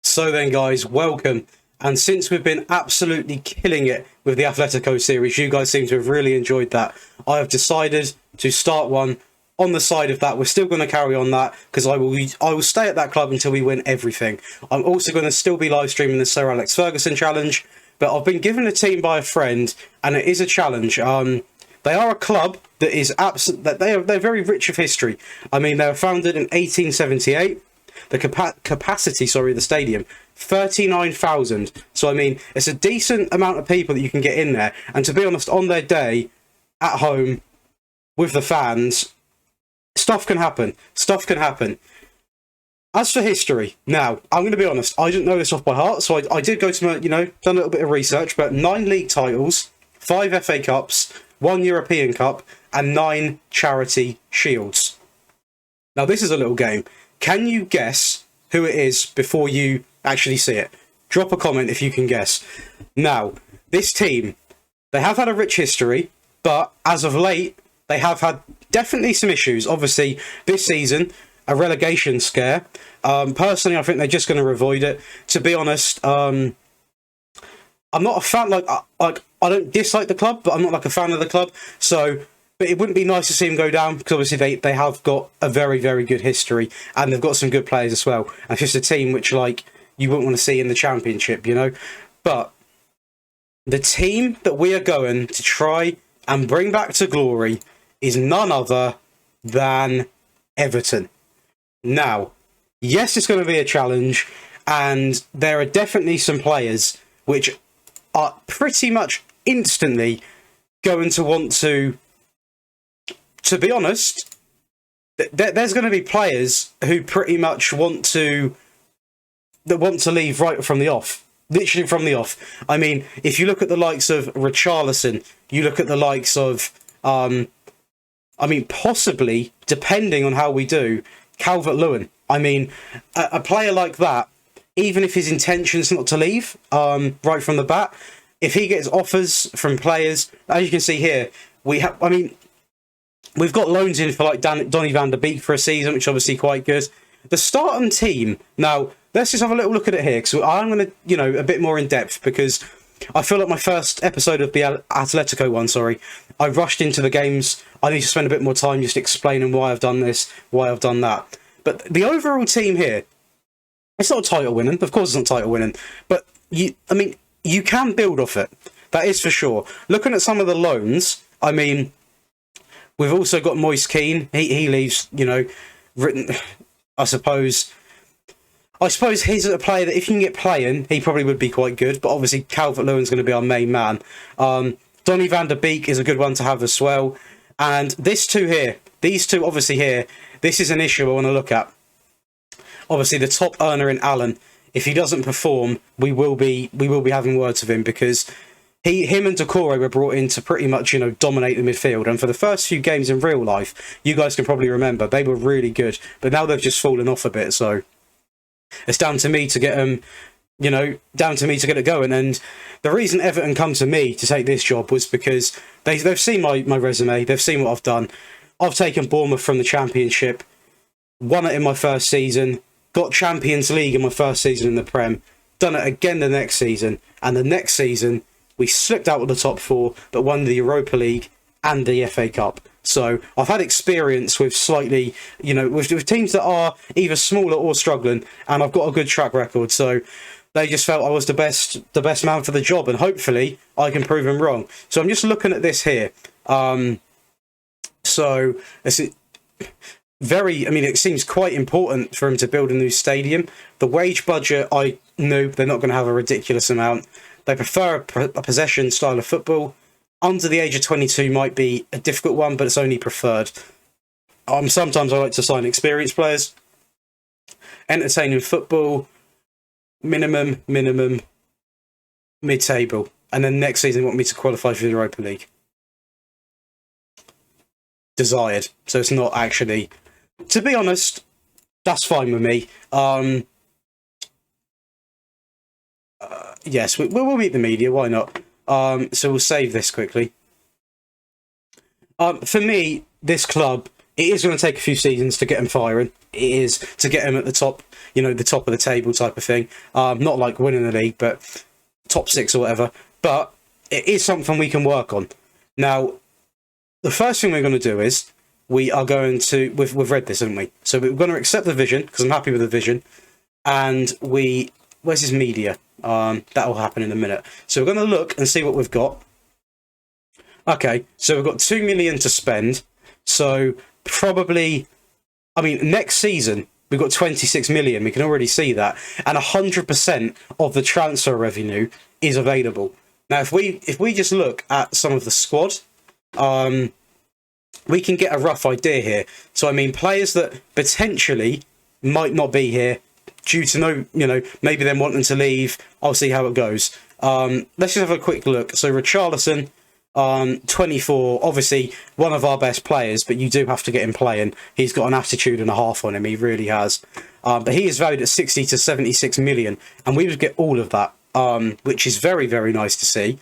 So then guys, welcome. And since we've been absolutely killing it with the Atletico series, you guys seem to have really enjoyed that. I have decided to start one on the side of that. We're still going to carry on that because I will stay at that club until we win everything. I'm also going to still be live streaming the Sir Alex Ferguson challenge, but I've been given a team by a friend and it is a challenge. They are a club that is they're very rich of history. I mean, they were founded in 1878. The capacity, of the stadium, 39,000. So, I mean, it's a decent amount of people that you can get in there. And to be honest, on their day, at home, with the fans, stuff can happen. Stuff can happen. As for history, now, I'm going to be honest, I didn't know this off by heart. So I did go to, done a little bit of research. But 9 league titles, 5 FA Cups, 1 European Cup, and 9 charity shields. Now, this is a little game. Can you guess who it is before you actually see it? Drop a comment if you can guess. Now, this team, they have had a rich history, but as of late, they have had definitely some issues. Obviously, this season, a relegation scare. Personally, I think they're just going to avoid it. To be honest, I'm not a fan. I don't dislike the club, but I'm not a fan of the club. So. But it wouldn't be nice to see them go down because obviously they have got a very, very good history and they've got some good players as well. And it's just a team which, you wouldn't want to see in the Championship, But the team that we are going to try and bring back to glory is none other than Everton. Now, yes, it's going to be a challenge and there are definitely some players which are pretty much instantly going to want to be honest, there's going to be players who pretty much want to leave right from the off. Literally from the off. I mean, if you look at the likes of Richarlison, you look at the likes of, possibly, depending on how we do, Calvert-Lewin. I mean, a player like that, even if his intention's not to leave right from the bat, if he gets offers from players, as you can see here, we've got loans in for Donny van der Beek for a season, which is obviously quite good. The starting team, now, let's just have a little look at it here, because I'm going to, a bit more in depth, because I feel like my first episode of the Atletico one, I rushed into the games. I need to spend a bit more time just explaining why I've done this, why I've done that. But the overall team here, it's not title winning. Of course it's not title winning. But, you can build off it. That is for sure. Looking at some of the loans, we've also got Moise Kean. He leaves, written. I suppose he's a player that if you can get playing, he probably would be quite good. But obviously Calvert-Lewin's going to be our main man. Donny van der Beek is a good one to have as well. And these two obviously here, this is an issue I want to look at. Obviously the top earner in Allen, if he doesn't perform, we will be having words with him because him and Decore were brought in to pretty much, dominate the midfield. And for the first few games in real life, you guys can probably remember, they were really good. But now they've just fallen off a bit. So it's down to me to get them, down to me to get it going. And the reason Everton come to me to take this job was because they've seen my resume. They've seen what I've done. I've taken Bournemouth from the Championship, won it in my first season, got Champions League in my first season in the Prem, done it again the next season. And the next season, we slipped out with the top 4, but won the Europa League and the FA Cup. So I've had experience with slightly, with teams that are either smaller or struggling, and I've got a good track record. So they just felt I was the best man for the job, and hopefully I can prove them wrong. So I'm just looking at this here. So it's it seems quite important for him to build a new stadium. The wage budget, I know they're not going to have a ridiculous amount. They prefer a possession style of football. Under the age of 22 might be a difficult one, but it's only preferred. Sometimes I like to sign experienced players. Entertaining football, minimum, mid-table. And then next season they want me to qualify for the Europa League. Desired. So it's not actually... To be honest, that's fine with me. Yes, we'll meet the media, why not? So we'll save this quickly. For me, this club It is going to take a few seasons to get him firing. It is to get him at the top, the top of the table type of thing. Not like winning the league, but top 6 or whatever. But it is something we can work on. Now, the first thing we're going to do is we are going to... We've read this, haven't we? So we're going to accept the vision, because I'm happy with the vision. And where's his media? That will happen in a minute. So we're going to look and see what we've got. Okay, so we've got 2 million to spend. So probably, next season we've got 26 million. We can already see that, and 100% of the transfer revenue is available. Now, if we just look at some of the squad, we can get a rough idea here. So players that potentially might not be here due to maybe them wanting to leave. I'll see how it goes. Let's just have a quick look. So Richarlison, 24, obviously one of our best players, but you do have to get him playing. He's got an attitude and a half on him, he really has. But he is valued at 60 to 76 million, and we would get all of that, which is very, very nice to see.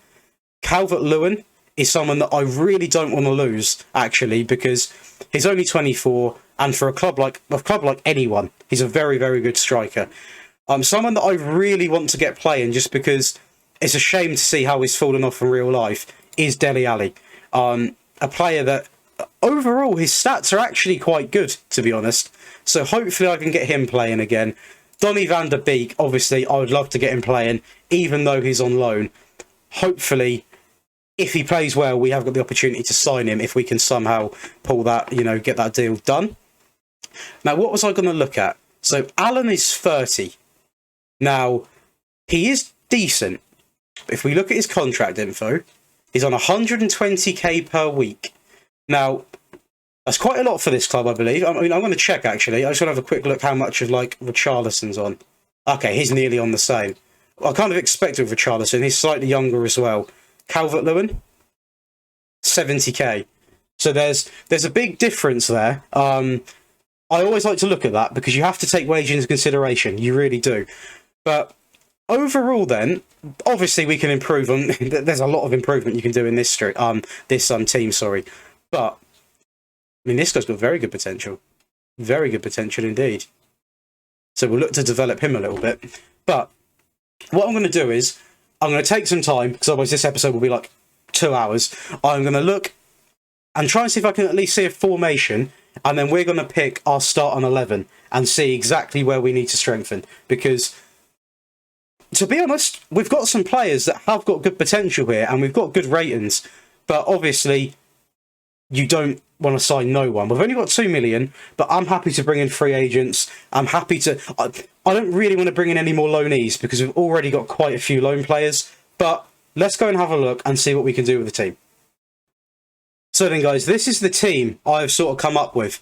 Calvert-Lewin is someone that I really don't want to lose, actually, because he's only 24, and for a club like anyone, he's a very, very good striker. Someone that I really want to get playing, just because it's a shame to see how he's fallen off in real life, is Dele Alli. A player that, overall, his stats are actually quite good, to be honest. So hopefully I can get him playing again. Donny van der Beek, obviously, I would love to get him playing, even though he's on loan. Hopefully, if he plays well, we have got the opportunity to sign him if we can somehow pull that, get that deal done. Now, what was I going to look at? So, Alan is 30. Now, he is decent. If we look at his contract info, he's on 120k per week. Now, that's quite a lot for this club, I believe. I'm going to check, actually. I just want to have a quick look how much of, Richarlison's on. Okay, he's nearly on the same. I kind of expected with Richarlison. He's slightly younger as well. Calvert-Lewin, 70k. So there's a big difference there. I always like to look at that because you have to take wage into consideration. You really do. But overall, then, obviously we can improve on. There's a lot of improvement you can do in this team. Sorry, but this guy's got very good potential. Very good potential indeed. So we'll look to develop him a little bit. But what I'm going to do is I'm going to take some time, because otherwise this episode will be like 2 hours. I'm going to look and try and see if I can at least see a formation, and then we're going to pick our start on 11 and see exactly where we need to strengthen. Because, to be honest, we've got some players that have got good potential here, and we've got good ratings. But obviously, you don't want to sign no one. We've only got 2 million, but I'm happy to bring in free agents. I'm happy to... I don't really want to bring in any more loanees because we've already got quite a few loan players. But let's go and have a look and see what we can do with the team. So then, guys, this is the team I've sort of come up with.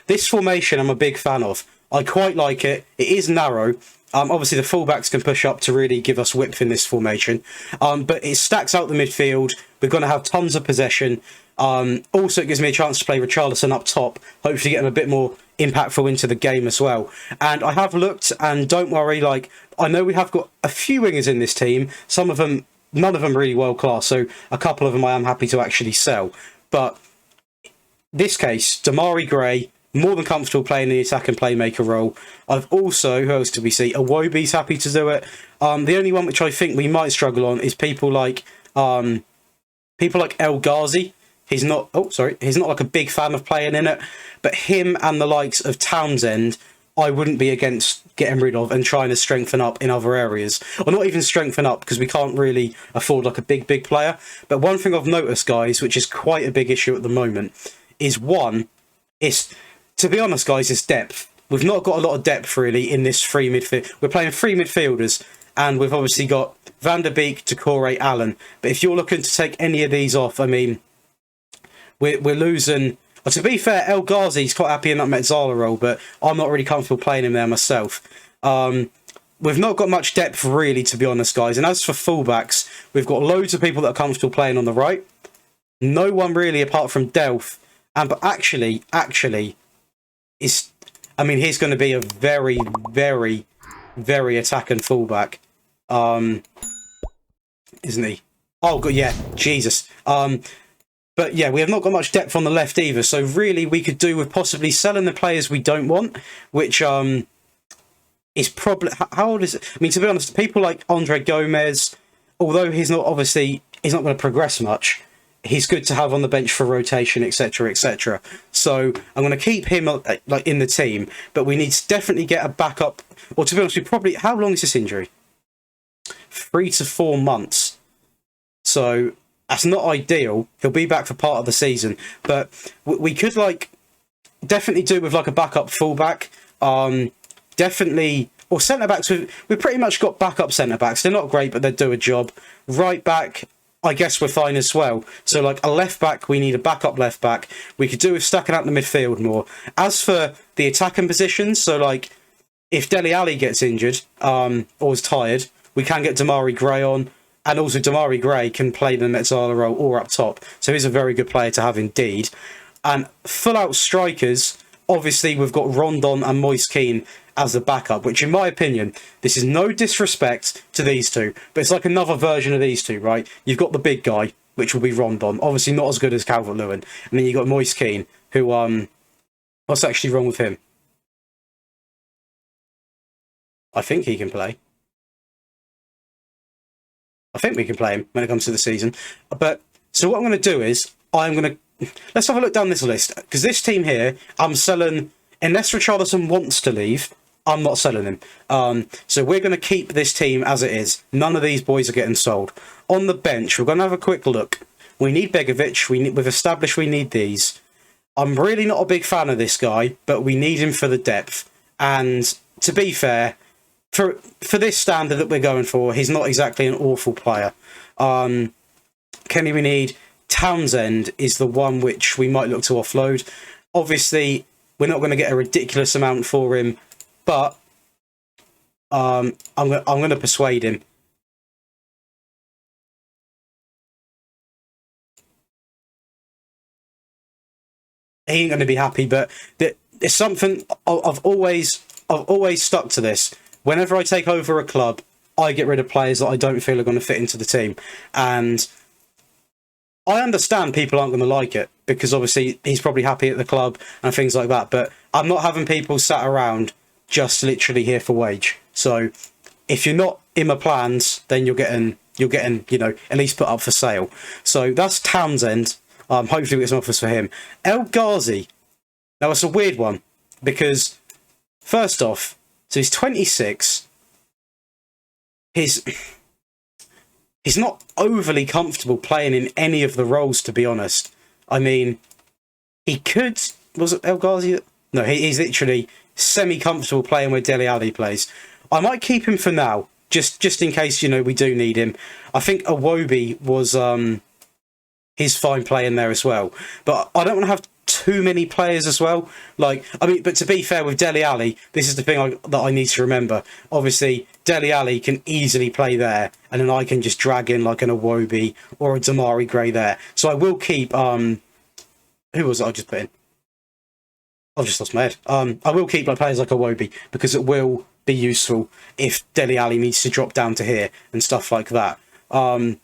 This formation I'm a big fan of. I quite like it. It is narrow. Obviously, the fullbacks can push up to really give us width in this formation. But it stacks out the midfield. We're going to have tons of possession. Also, it gives me a chance to play Richarlison up top, hopefully get him a bit more impactful into the game as well. And I have looked, and don't worry, I know we have got a few wingers in this team. Some of them, none of them really world class, so a couple of them I am happy to actually sell. But this case, Damari Gray, more than comfortable playing the attack and playmaker role. I've also, who else do we see? Iwobi's happy to do it. The only one which I think we might struggle on is people like El Ghazi. He's not like a big fan of playing in it, but him and the likes of Townsend, I wouldn't be against getting rid of and trying to strengthen up in other areas. Or not even strengthen up, because we can't really afford like a big player. But one thing I've noticed, guys, which is quite a big issue at the moment, is to be honest, guys, is depth. We've not got a lot of depth, really, in this free midfield. We're playing 3 midfielders, and we've obviously got Van der Beek, Decore, Allen. But if you're looking to take any of these off, we're losing... To be fair, El Ghazi's quite happy in that Metzala role, but I'm not really comfortable playing him there myself. We've not got much depth, really, to be honest, guys. And as for fullbacks, we've got loads of people that are comfortable playing on the right. No one really, apart from Delph. But actually, he's going to be a very, very, very attacking fullback. Isn't he? Oh, God, yeah. Jesus. But yeah, we have not got much depth on the left either. So really, we could do with possibly selling the players we don't want, which is probably how old is it? I mean, to be honest, people like Andre Gomez, although he's not going to progress much, he's good to have on the bench for rotation, etc., etc. So I'm going to keep him like in the team, but we need to definitely get a backup. Or to be honest, we probably, how long is this injury? 3 to 4 months. So that's not ideal. He'll be back for part of the season, but we could like definitely do with like a backup fullback. Definitely, or centre backs. We've pretty much got backup centre backs. They're not great, but they do a job. Right back, I guess we're fine as well. So like a left back, we need a backup left back. We could do with stacking out the midfield more. As for the attacking positions, so like if Dele Alli gets injured or is tired, we can get Damari Gray on. And also Damari Gray can play the Mezzala role or up top. So he's a very good player to have indeed. And full-out strikers, obviously we've got Rondon and Moise Kean as the backup, which in my opinion, this is no disrespect to these two, but it's like another version of these two, right? You've got the big guy, which will be Rondon, obviously not as good as Calvert-Lewin. And then you've got Moise Kean, who, what's actually wrong with him? I think he can play. I think we can play him when it comes to the season. But so what I'm going to do is let's have a look down this list, because this team here, I'm selling unless Richarlison wants to leave. I'm not selling him. So we're going to keep this team as it is. None of these boys are getting sold. On the bench, we're going to have a quick look. We need Begovic. We've established we need these. I'm really not a big fan of this guy, but we need him for the depth. And to be fair, for this standard that we're going for, he's not exactly an awful player. Kenny, we need Townsend is the one which we might look to offload. Obviously, we're not going to get a ridiculous amount for him, but I'm going to persuade him. He ain't going to be happy, but it's something I've always stuck to this. Whenever I take over a club, I get rid of players that I don't feel are going to fit into the team. And I understand people aren't going to like it, because obviously he's probably happy at the club and things like that. But I'm not having people sat around just literally here for wage. So if you're not in my plans, then you're getting, at least put up for sale. So that's Townsend. Hopefully we get some offers for him. El Ghazi. Now it's a weird one, because first off, so he's 26. He's not overly comfortable playing in any of the roles, to be honest. I mean, he could... Was it El Ghazi? No, he's literally semi-comfortable playing where Dele Alli plays. I might keep him for now, just in case, we do need him. I think Iwobi was... he's fine playing there as well. But I don't want to have too many players as well. But to be fair with Dele Alli, this is the thing that I need to remember. Obviously, Dele Alli can easily play there, and then I can just drag in like an Iwobi or a Damari Gray there. So I will keep... who was it I just put in? I've just lost my head. I will keep players like Iwobi, because it will be useful if Dele Alli needs to drop down to here and stuff like that. And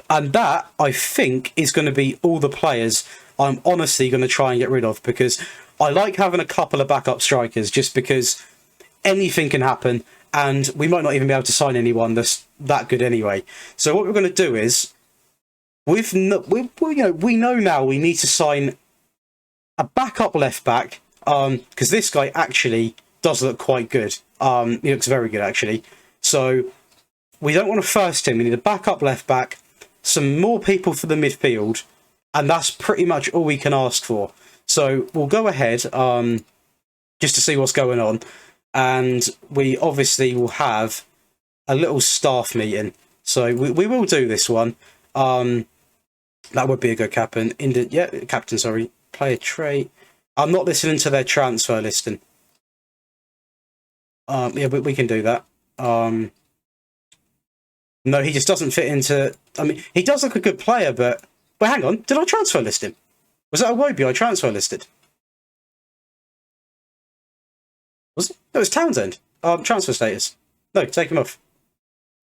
that, I think, is going to be all the players I'm honestly going to try and get rid of, because I like having a couple of backup strikers, just because anything can happen, and we might not even be able to sign anyone that's that good anyway. So what we're going to do is, we know now we need to sign a backup left back, because this guy actually does look quite good. He looks very good, actually. So we don't want to first him. We need a backup left back, some more people for the midfield, and that's pretty much all we can ask for. So we'll go ahead just to see what's going on, and we obviously will have a little staff meeting. So we will do this one. That would be a good captain. Captain, sorry. Player trait. I'm not listening to their transfer listing. Yeah, we can do that. No, he just doesn't fit into... I mean, he does look a good player, but... Wait, hang on. Did I transfer list him? Was that Iwobi I transfer listed? Was it? No, it was Townsend. Transfer status. No, take him off.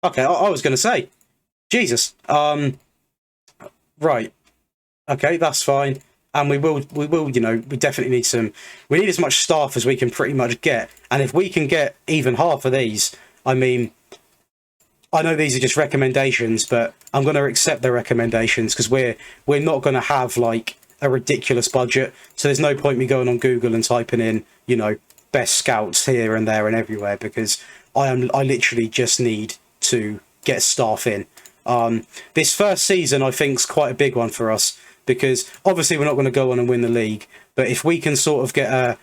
Okay, I was going to say. Jesus. Right. Okay, that's fine. And we will, we definitely need we need as much staff as we can pretty much get. And if we can get even half of these, I mean, I know these are just recommendations, but I'm going to accept their recommendations because we're not going to have like a ridiculous budget. So there's no point me going on Google and typing in, best scouts here and there and everywhere, because I literally just need to get staff in. This first season, I think, is quite a big one for us, because obviously we're not going to go on and win the league, but if we can sort of get a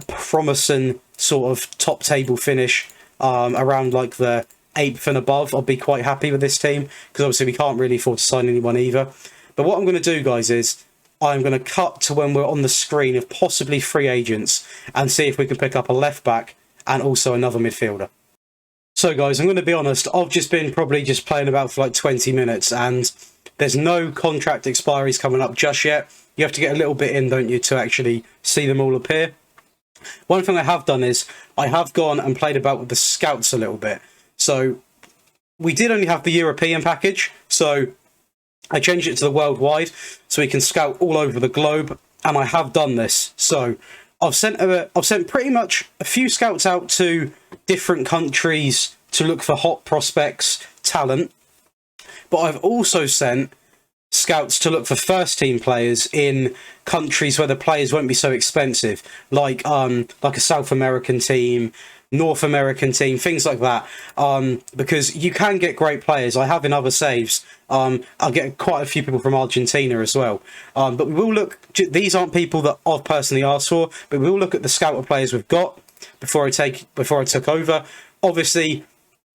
promising sort of top table finish around like the 8th and above, I'll be quite happy with this team, because obviously we can't really afford to sign anyone either. But what I'm going to do, guys, is I'm going to cut to when we're on the screen of possibly free agents and see if we can pick up a left back and also another midfielder. So, guys, I'm going to be honest, I've just been probably just playing about for like 20 minutes and there's no contract expiries coming up just yet. You have to get a little bit in, don't you, to actually see them all appear. One thing I have done is I have gone and played about with the scouts a little bit. So we did only have the European package, so I changed it to the worldwide so we can scout all over the globe, and I have done this. So I've sent pretty much a few scouts out to different countries to look for hot prospects, talent, but I've also sent scouts to look for first team players in countries where the players won't be so expensive, like a South American team, North American team, things like that, because you can get great players. I have in other saves. I'll get quite a few people from Argentina as well. But we will look. These aren't people that I've personally asked for, but we will look at the scouter players we've got before I took over. Obviously,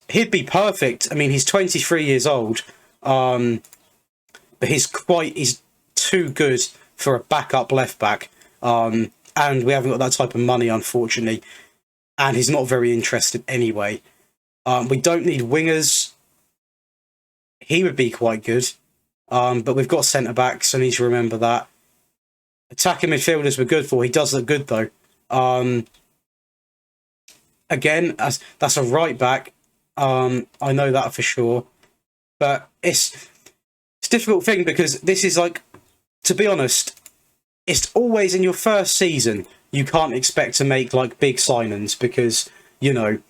he'd be perfect. I mean, he's 23 years old, but he's too good for a backup left back, and we haven't got that type of money, unfortunately. And he's not very interested anyway. We don't need wingers. He would be quite good. But we've got centre-backs, so I need to remember that. Attacking midfielders we're good for. He does look good, though. Again, that's a right-back. I know that for sure. But it's a difficult thing, because this is like, to be honest, it's always in your first season, you can't expect to make like big signings, because, it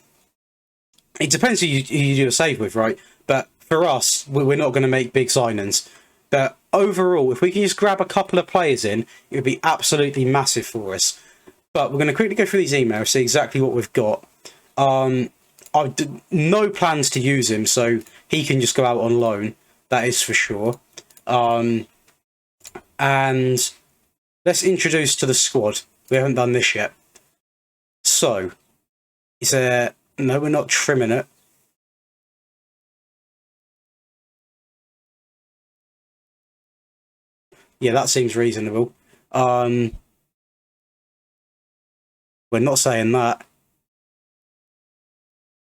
depends who you do a save with, right? But for us, we're not going to make big signings. But overall, if we can just grab a couple of players in, it would be absolutely massive for us. But we're going to quickly go through these emails, see exactly what we've got. I've no plans to use him, so he can just go out on loan. That is for sure. And let's introduce to the squad. We haven't done this yet. So, is there... No, we're not trimming it. Yeah, that seems reasonable. We're not saying that.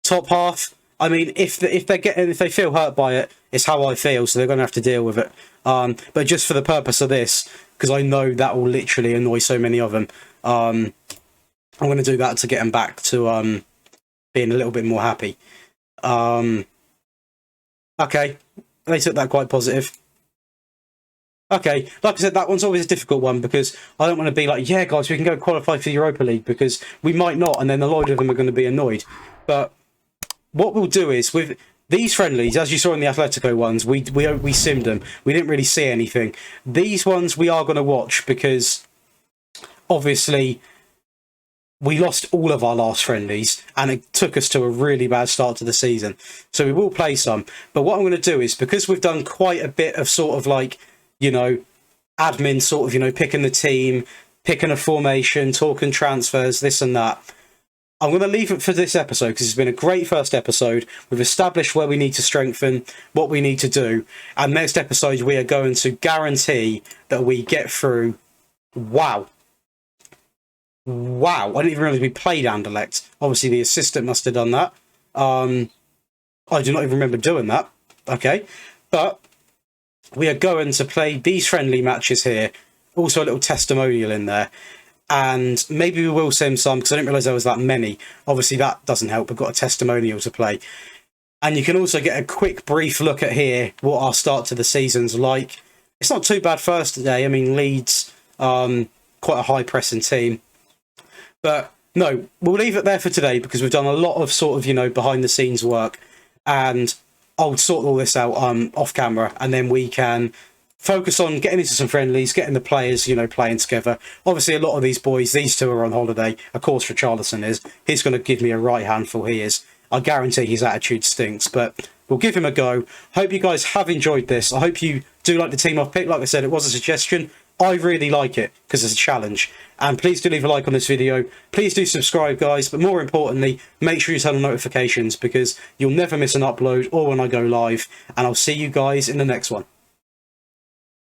Top half. I mean, if they feel hurt by it, it's how I feel, so they're going to have to deal with it. But just for the purpose of this, because I know that will literally annoy so many of them, I'm going to do that to get them back to being a little bit more happy. Okay, they took that quite positive. Okay, like I said, that one's always a difficult one, because I don't want to be like, yeah, guys, we can go qualify for the Europa League, because we might not, and then a lot of them are going to be annoyed. But what we'll do is, with these friendlies, as you saw in the Atletico ones, we simmed them. We didn't really see anything. These ones we are going to watch, because obviously we lost all of our last friendlies and it took us to a really bad start to the season. So we will play some. But what I'm going to do is, because we've done quite a bit of sort of like, admin sort of, picking the team, picking a formation, talking transfers, this and that, I'm going to leave it for this episode, because it's been a great first episode. We've established where we need to strengthen, what we need to do. And next episode, we are going to guarantee that we get through. Wow. I didn't even realise we played Anderlecht. Obviously, the assistant must have done that. I do not even remember doing that. Okay. But we are going to play these friendly matches here. Also, a little testimonial in there. And maybe we will sim some, because I didn't realise there was that many. Obviously, that doesn't help. We've got a testimonial to play. And you can also get a quick, brief look at here what our start to the season's like. it's not too bad first today. I mean, Leeds, quite a high pressing team. But no, we'll leave it there for today because we've done a lot of sort of, you know, behind the scenes work, and I'll sort all this out off camera, and then we can focus on getting into some friendlies, getting the players, you know, playing together. Obviously, a lot of these boys, these two are on holiday. Of course, Richarlison is. He's going to give me a right handful. He is. I guarantee his attitude stinks, but we'll give him a go. Hope you guys have enjoyed this. I hope you do like the team I've picked. Like I said, it was a suggestion. I really like it because it's a challenge. And please do leave a like on this video. Please do subscribe, guys. But more importantly, make sure you turn on notifications because you'll never miss an upload or when I go live. And I'll see you guys in the next one.